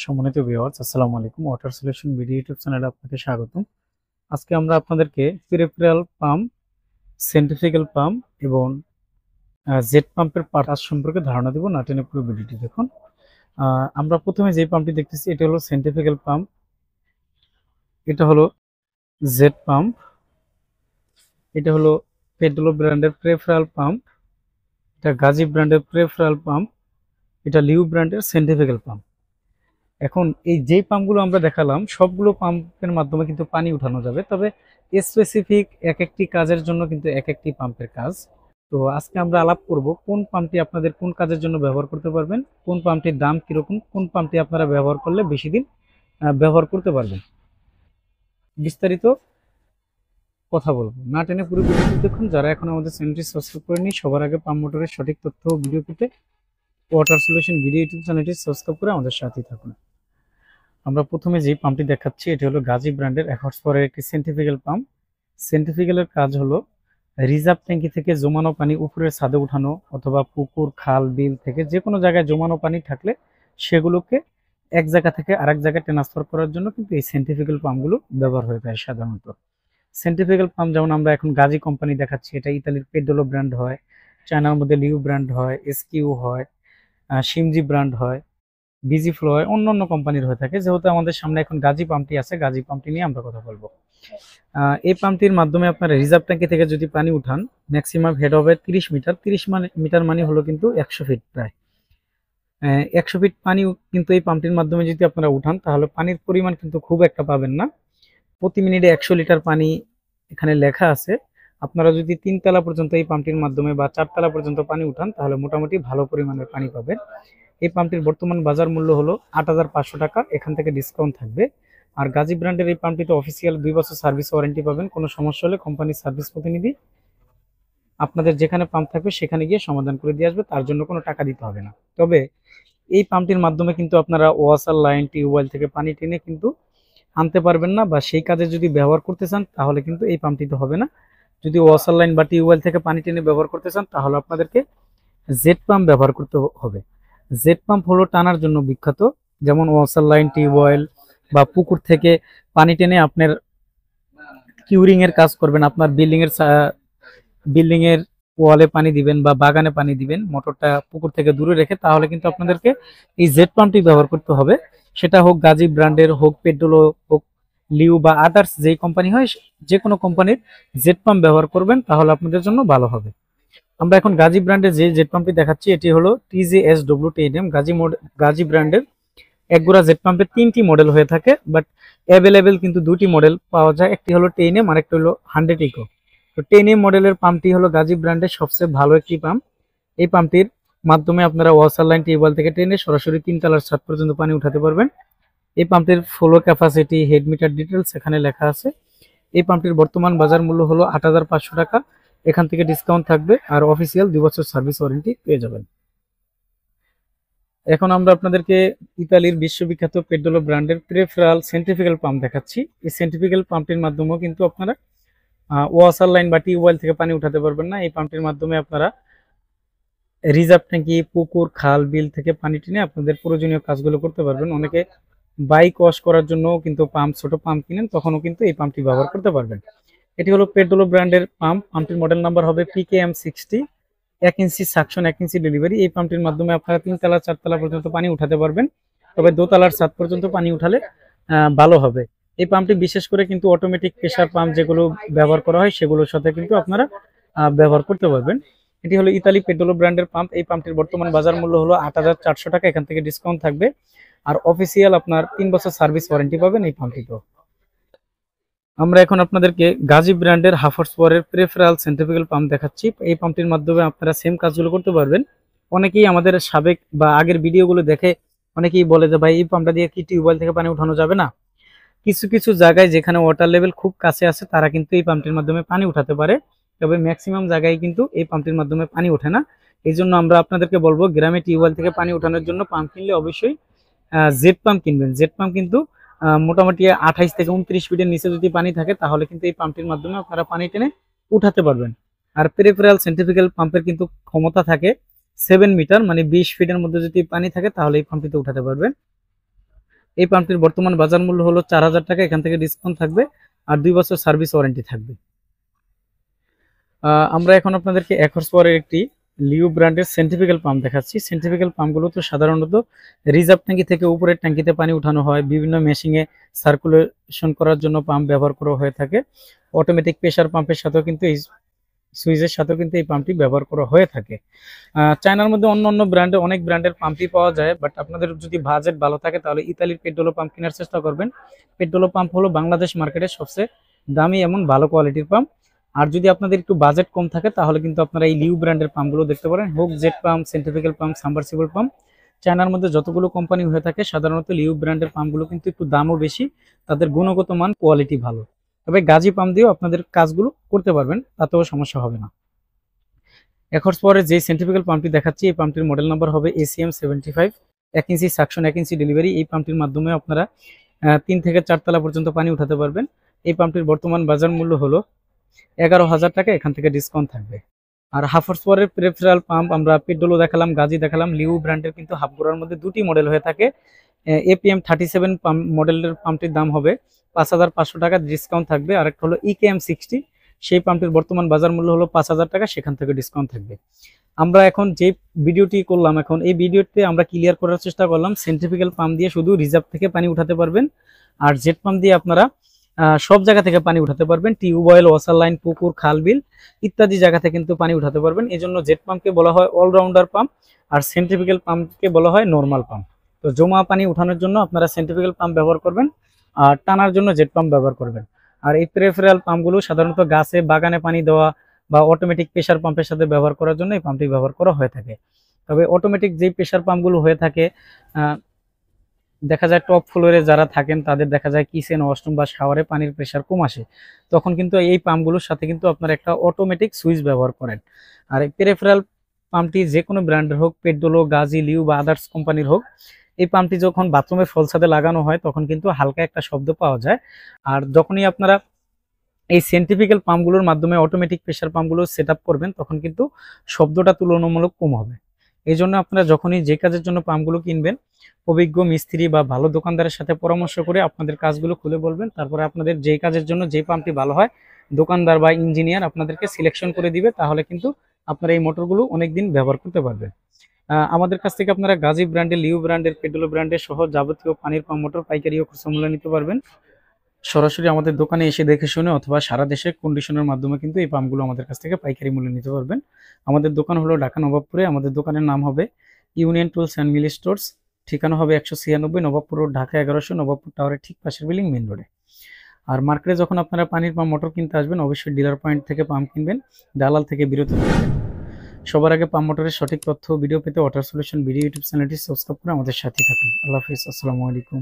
সম্মানিত ভিউয়ার্স, আসসালামু আলাইকুম। ওয়াটার সলিউশন ভিডিও ইউটিউব চ্যানেলে আপনাকে স্বাগতম। আজকে আমরা আপনাদেরকে পেরিফেরাল পাম্প, সেন্ট্রিফিউগাল পাম্প এবং জেট পাম্পের কাজ সম্পর্কে ধারণা দেব। না টেনে পুরো ভিডিওটি দেখুন। আমরা প্রথমে যে পাম্পটি দেখতেছি এটা হলো সেন্ট্রিফিউগাল পাম্প, এটা হলো জেট পাম্প, এটা হলো পেড্রো ব্র্যান্ডের পেরিফেরাল পাম্প, এটা গাজী ব্র্যান্ডের পেরিফেরাল পাম্প, এটা লিউ ব্র্যান্ডের সেন্ট্রিফিউগাল পাম্প। এখন এই যেই পাম্পগুলো আমরা দেখালাম সবগুলো পাম্পের মাধ্যমে কিন্তু পানি উঠানো যাবে, তবে স্পেসিফিক এক একটি কাজের জন্য কিন্তু এক একটি পাম্পের কাজ। তো আজকে আমরা আলাপ করব কোন পাম্পটি আপনাদের কোন কাজের জন্য ব্যবহার করতে পারবেন, কোন পাম্পটির দাম কিরকম, কোন পাম্পটি আপনারা ব্যবহার করলে বেশি দিন ব্যবহার করতে পারবেন। বিস্তারিত কথা বলবো, না টেনে পুরো ভিডিওটি দেখুন। যারা এখন আমাদের চ্যানেলটি সাবস্ক্রাইব করেনি সবার আগে পাম্প মোটরের সঠিক তথ্য ও ভিডিও পেতে ওয়াটার সলিউশন ভিডিও ইউটিউব চ্যানেলটি সাবস্ক্রাইব করে আমাদের সাথেই থাকুন। আমরা প্রথমে যে পাম্পটি দেখাচ্ছি এটি হলো গাজী ব্র্যান্ডের 1 হর্স পাওয়ারের একটি সেন্ট্রিফিউগাল পাম্প। সেন্ট্রিফিউগালের কাজ হলো রিজার্ভ ট্যাঙ্কি থেকে জমানো পানি উপরের ছাদে উঠানো, অথবা পুকুর, খাল, বিল থেকে যে কোনো জায়গায় জমানো পানি থাকলে সেগুলোকে এক জায়গা থেকে আরেক জায়গায় ট্রান্সফার করার জন্য কিন্তু এই সেন্ট্রিফিউগাল পাম্পগুলো ব্যবহার হয়ে থাকে সাধারণত। সেন্ট্রিফিউগাল পাম্প যেমন আমরা এখন গাজী কোম্পানি দেখাচ্ছি, এটা ইতালির পেড্রোলো ব্র্যান্ড হয়, চায়নার মধ্যে লিউ ব্র্যান্ড হয়, এসকিউ হয়, শিমজি ব্র্যান্ড হয়, বিজি ফ্লো হয়, অন্য অন্য কোম্পানির হয়ে থাকে। যেহেতু আমাদের সামনে এখন গাজী পাম্পটি আছে, গাজী পাম্পটি নিয়ে আমরা কথা বলবো। এই পাম্পটির মাধ্যমে আপনারা রিজার্ভ ট্যাঙ্কি থেকে যদি পানি উঠান, ম্যাক্সিমাম হেড হবে 30 মিটার। 30 মিটার মানে হলো কিন্তু 100 ফিট প্রায়। 100 ফিট পানি কিন্তু এই পাম্পটির মাধ্যমে যদি আপনারা উঠান তাহলে পানির পরিমাণ কিন্তু খুব একটা পাবেন না। প্রতি মিনিটে 100 লিটার পানি এখানে লেখা আছে। আপনারা যদি 3 তলা পর্যন্ত এই পাম্পটির মাধ্যমে বা 4 তলা পর্যন্ত পানি উঠান তাহলে মোটামুটি ভালো পরিমাণের পানি পাবেন। এই পাম্পটির বর্তমান বাজার মূল্য হলো 8,500 টাকা, এখান থেকে ডিসকাউন্ট থাকবে। আর গাজী ব্র্যান্ডের এই পাম্পটিতে অফিসিয়াল 2 বছর সার্ভিস ওয়ারেন্টি পাবেন। কোনো সমস্যা হলে কোম্পানির সার্ভিস প্রতিনিধি আপনাদের যেখানে পাম্প থাকবে সেখানে গিয়ে সমাধান করে দিয়ে আসবে, তার জন্য কোনো টাকা দিতে হবে না। তবে এই পাম্পটির মাধ্যমে কিন্তু আপনারা ওয়াসার লাইন, টিউবওয়েল থেকে পানি টেনে কিন্তু আনতে পারবেন না, বা সেই কাজে যদি ব্যবহার করতে চান তাহলে কিন্তু এই পাম্পটিতে হবে না। যদি ওয়াসার লাইন বা টিউবওয়েল থেকে পানি টেনে ব্যবহার করতে চান তাহলে আপনাদেরকে জেট পাম্প ব্যবহার করতে হবে। জেট পাম্প হলো টানার জন্য বিখ্যাত। যেমন ওয়াসার লাইন, টিউবওয়েল বা পুকুর থেকে পানি টেনে আপনার কিউরিং এর কাজ করবেন, আপনার বিল্ডিং এর ওয়ালে পানি দিবেন বা বাগানে পানি দিবেন, মোটরটা পুকুর থেকে দূরে রেখে, তাহলে কিন্তু আপনাদেরকে এই জেট পাম্পটি ব্যবহার করতে হবে। সেটা হোক গাজী ব্র্যান্ডের, হোক পেড্রোলো, হোক লিউ বা আদার্স যেই কোম্পানি হয়, যে কোনো কোম্পানির জেট পাম্প ব্যবহার করবেন তাহলে আপনাদের জন্য ভালো হবে। আমরা এখন গাজী ব্র্যান্ডের যে জেট পাম্পটি দেখাচ্ছি এটি হলো TJSW10M। গাজী ব্র্যান্ডের একগুড়া জেট পাম্পের 3টি মডেল হয়ে থাকে, বাট অ্যাভেলেবেল কিন্তু 2টি মডেল পাওয়া যায়। একটি হলো 10M আর একটা হলো 100 ইকো। তো 10M মডেলের পাম্পটি হলো গাজী ব্র্যান্ডের সবচেয়ে ভালো একটি পাম্প। এই পাম্পটির মাধ্যমে আপনারা ওয়াসার লাইন, টিউবওয়েল থেকে টেনে সরাসরি 3 তলার ছাদ পর্যন্ত পানি উঠাতে পারবেন। এই পাম্পটির flow capacity, head meter details এখানে লেখা আছে। এই পাম্পটির বর্তমান বাজার মূল্য হলো 8,500 টাকা, এখান থেকে ডিসকাউন্ট থাকবে। আর অফিসিয়াল 2 বছর সার্ভিস ওয়ারেন্টি পেয়ে যাবেন। এখন আমরা আপনাদেরকে ইতালির বিশ্ববিখ্যাত পেড্রোলো ব্র্যান্ডের পেরিফেরাল সেন্ট্রিফিউগাল পাম্প দেখাচ্ছি। এই সেন্ট্রিফিউগাল পাম্পটির মাধ্যমেও কিন্তু আপনারা ওয়াসার লাইন বা টিউবওয়েল থেকে পানি উঠাতে পারবেন না। এই পাম্পটির মাধ্যমে আপনারা রিজার্ভ ট্যাঙ্কি, পুকুর, খাল, বিল থেকে পানি টেনে আপনাদের প্রয়োজনীয় কাজগুলো করতে পারবেন। অনেকে বাইক ওয়াশ করার জন্য কিন্তু পাম্প, ছোট পাম্প কিনেন, তখনও কিন্তু এই পাম্পটি ব্যবহার করতে পারবেন। এটি হলো পেড্রোলো ব্র্যান্ডের পাম্প। পাম্পটির মডেল নাম্বার হবে PKM60। 1 ইঞ্চি সাকশন, 1 ইঞ্চি ডেলিভারি। এই পাম্পটির মাধ্যমে আপনারা 3 তলা 4 তলা পর্যন্ত পানি উঠাতে পারবেন, তবে দোতলার ছাদ পর্যন্ত পানি উঠালে ভালো হবে। এই পাম্পটি বিশেষ করে কিন্তু অটোমেটিক প্রেসার পাম্প যেগুলো ব্যবহার করা হয় সেগুলোর সাথে কিন্তু আপনারা ব্যবহার করতে পারবেন। এটি হলো ইতালি পেড্রোলো ব্র্যান্ডের পাম্প। এই পাম্পটির বর্তমান বাজার মূল্য হলো 8,400 টাকা, এখান থেকে ডিসকাউন্ট থাকবে। আর অফিসিয়াল আপনার 3 বছর সার্ভিস ওয়ারেন্টি পাবেন এই পাম্পটিতেও। আমরা এখন আপনাদেরকে গাজী ব্র্যান্ডের 1/2 হর্স পাওয়ারের পেরিফেরাল সেন্ট্রিফিউগাল পাম্প দেখাচ্ছি। এই পাম্পটির মাধ্যমে আপনারা সেম কাজগুলো করতে পারবেন। অনেকেই আমাদের সাবেক বা আগের ভিডিওগুলো দেখে অনেকেই বলে যে ভাই এই পাম্পটা দিয়ে কি টিউবওয়েল থেকে পানি উঠানো যাবে না। কিছু কিছু জায়গায় যেখানে ওয়াটার লেভেল খুব কাছে আছে তারা কিন্তু এই পাম্পটির মাধ্যমে পানি উঠাতে পারে, তবে ম্যাক্সিমাম জায়গায় কিন্তু এই পাম্পটির মাধ্যমে পানি ওঠে না। এই জন্য আমরা আপনাদেরকে বলবো গ্রামে টিউবওয়েল থেকে পানি ওঠানোর জন্য পাম্প কিনলে অবশ্যই জেট পাম্প কিনবেন। জেট পাম্প কিন্তু মোটামুটি 28 থেকে 29 ফিটের নিচে যদি পানি থাকে তাহলে কিন্তু এই পাম্পটির মাধ্যমে আপনারা পানি টেনে উঠাতে পারবেন। আর পেরিফেরাল সেন্ট্রিফিউগাল পাম্পের কিন্তু ক্ষমতা থাকে 7 মিটার, মানে 20 ফিটের মধ্যে যদি পানি থাকে তাহলে এই পাম্পটিতে উঠাতে পারবেন। এই পাম্পটির বর্তমান বাজার মূল্য হলো 4000 টাকা, এখান থেকে ডিসকাউন্ট থাকবে আর 2 বছর সার্ভিস ওয়ারেন্টি থাকবে। আমরা এখন আপনাদেরকে 1 হর্স পাওয়ারের একটি লিও ব্র্যান্ডের সেন্ট্রিফিক্যাল পাম্প দেখাচ্ছি। সেন্ট্রিফিক্যাল পাম্পগুলো তো সাধারণত রিজার্ভ ট্যাঙ্কি থেকে উপরের ট্যাঙ্কিতে পানি উঠানো হয়, বিভিন্ন মেশিনে সার্কুলেশন করার জন্য পাম্প ব্যবহার করা হয়ে থাকে। অটোমেটিক প্রেসার পাম্পের সাথেও কিন্তু এই সুইচের সাথেও কিন্তু এই পাম্পটি ব্যবহার করা হয়ে থাকে। চায়নার মধ্যে অন্য ব্র্যান্ডে অনেক ব্র্যান্ডের পাম্পই পাওয়া যায়, বাট আপনাদের যদি বাজেট ভালো থাকে তাহলে ইতালির পেড্রোলো পাম্প কেনার চেষ্টা করবেন। পেড্রোলো পাম্প হলো বাংলাদেশ মার্কেটের সবচেয়ে দামি এবং ভালো কোয়ালিটির পাম্প। আর যদি আপনাদের একটু বাজেট কম থাকে তাহলে কিন্তু আপনারা এই লিউ ব্র্যান্ডের পাম্পগুলো দেখতে পারেন, হোক jet pump, centrifugal pump, submersible pump. চায়নার মধ্যে যতগুলো কোম্পানি হয়ে থাকে সাধারণত লিউ ব্র্যান্ডের পাম্পগুলো কিন্তু একটু দামও বেশি, তাদের গুণগত মান কোয়ালিটি ভালো। তবে গাজী পাম্প দিয়েও আপনাদের কাজগুলো করতে পারবেন, তাতেও সমস্যা হবে না। 1 হর্স পাওয়ারের যে সেন্ট্রিফিক্যাল পাম্পটি দেখাচ্ছি এই পাম্পটির মডেল নাম্বার হবে ACM 75। 1 ইঞ্চি সাকশন 1 ইঞ্চি ডেলিভারি। এই পাম্পটির মাধ্যমে আপনারা 3 থেকে 4 তলা পর্যন্ত পানি উঠাতে পারবেন। এই পাম্পটির বর্তমান বাজার মূল্য হলো 11,000 টাকা, এখান থেকে ডিসকাউন্ট থাকবে। আর হাফ হর্স পাওয়ারের প্রেফারেল পাম্প আমরা পেড্রোলো দেখালাম, গাজী দেখালাম। লিউ ব্র্যান্ডের কিন্তু হাফ গোড়ার মধ্যে দুটি মডেল হয়ে থাকে। APM 37 পাম্প মডেলের পাম্পটির দাম হবে 5,500 টাকা, ডিসকাউন্ট থাকবে। আর একটা হলো EKM 60, সেই পাম্পটির বর্তমান বাজার মূল্য হলো 5,000 টাকা, সেখান থেকে ডিসকাউন্ট থাকবে। আমরা এখন যে ভিডিওটি করলাম, এখন এই ভিডিওতে আমরা ক্লিয়ার করার চেষ্টা করলাম সেন্ট্রিফিক্যাল পাম্প দিয়ে শুধু রিজার্ভ থেকে পানি উঠাতে পারবেন, আর জেট পাম্প দিয়ে আপনারা সব জায়গা থেকে পানি উঠাতে পারবেন। টিউবওয়েল, ওয়াসার লাইন, পুকুর, খাল, বিল ইত্যাদি জায়গা থেকে কিন্তু পানি উঠাতে পারবেন। এই জন্য জেট পাম্পকে বলা হয় অলরাউন্ডার পাম্প, আর সেন্ট্রিফিক্যাল পাম্পকে বলা হয় নর্মাল পাম্প। তো জমা পানি উঠানোর জন্য আপনারা সেন্ট্রিফিক্যাল পাম্প ব্যবহার করবেন, আর টানার জন্য জেট পাম্প ব্যবহার করবেন। আর এই প্রেফারেল পাম্পগুলো সাধারণত গাছে, বাগানে পানি দেওয়া বা অটোমেটিক প্রেসার পাম্পের সাথে ব্যবহার করার জন্য এই পাম্পটি ব্যবহার করা হয়ে থাকে। তবে অটোমেটিক যেই প্রেসার পাম্পগুলো হয়ে থাকে, দেখা যায় টপ ফ্লোরে যারা থাকেন তাদের দেখা যায় কিচেন, ওয়াশরুম বা শাওয়ারে পানির প্রেসার কম আসে, তখন কিন্তু এই পাম্পগুলোর সাথে কিন্তু আপনারা একটা অটোমেটিক সুইচ ব্যবহার করেন। আর এই প্রেফারেল পাম্পটি যে কোনো ব্র্যান্ডের হোক, পেড্রোলো, গাজী, লিউ বা আদার্স কোম্পানির হোক, এই পাম্পটি যখন বাথরুমের ফলছাদে লাগানো হয় তখন কিন্তু হালকা একটা শব্দ পাওয়া যায়। আর যখনই আপনারা এই সেন্ট্রিফিক্যাল পাম্পগুলোর মাধ্যমে অটোমেটিক প্রেসার পাম্পগুলো সেট আপ করবেন তখন কিন্তু শব্দটা তুলনামূলক কম হবে। এই জন্য আপনারা যখনই যে কাজের জন্য পাম্পগুলো কিনবেন, অভিজ্ঞ মিস্ত্রি বা ভালো দোকানদারের সাথে পরামর্শ করে আপনাদের কাজগুলো খুলে বলবেন, তারপরে আপনাদের যে কাজের জন্য যে পাম্পটি ভালো হয় দোকানদার বা ইঞ্জিনিয়ার আপনাদেরকে সিলেকশন করে দিবে, তাহলে কিন্তু আপনারা এই মোটরগুলো অনেকদিন ব্যবহার করতে পারবেন। আমাদের কাছ থেকে আপনারা গাজী ব্র্যান্ডের, লিউ ব্র্যান্ডের, পেড্রোলো ব্র্যান্ডের সহ যাবতীয় পানির পাম্প মোটর পাইকারি ও খুচরা মূল্যে নিতে পারবেন। সরাসরি আমাদের দোকানে এসে দেখে শুনে অথবা সারা দেশের কন্ডিশনের মাধ্যমে কিন্তু এই পাম্পগুলো আমাদের কাছ থেকে পাইকারি মূল্যে নিতে পারবেন। আমাদের দোকান হলো ঢাকা নবাবপুরে। আমাদের দোকানের নাম হবে union tools and mill stores. ঠিকানা হবে 196 নবাবপুর রোড, ঢাকা 1100, নবাবপুর টাওয়ারের ঠিক পাশের বিল্ডিং, মেন রোডে। আর মার্কেটে যখন আপনারা পানির পাম্প মোটর কিনতে আসবেন অবশ্যই ডিলার পয়েন্ট থেকে পাম্প কিনবেন, দালাল থেকে বিরত থাকবেন। সবার আগে পাম্প মোটরের সঠিক তথ্য ভিডিও পেতে ওয়াটার সলিউশন ভিডিও ইউটিউব চ্যানেলটি সাবস্ক্রাইব করে আমাদের সাথে থাকুন। আল্লাহ হাফিজ, আসসালামু আলাইকুম।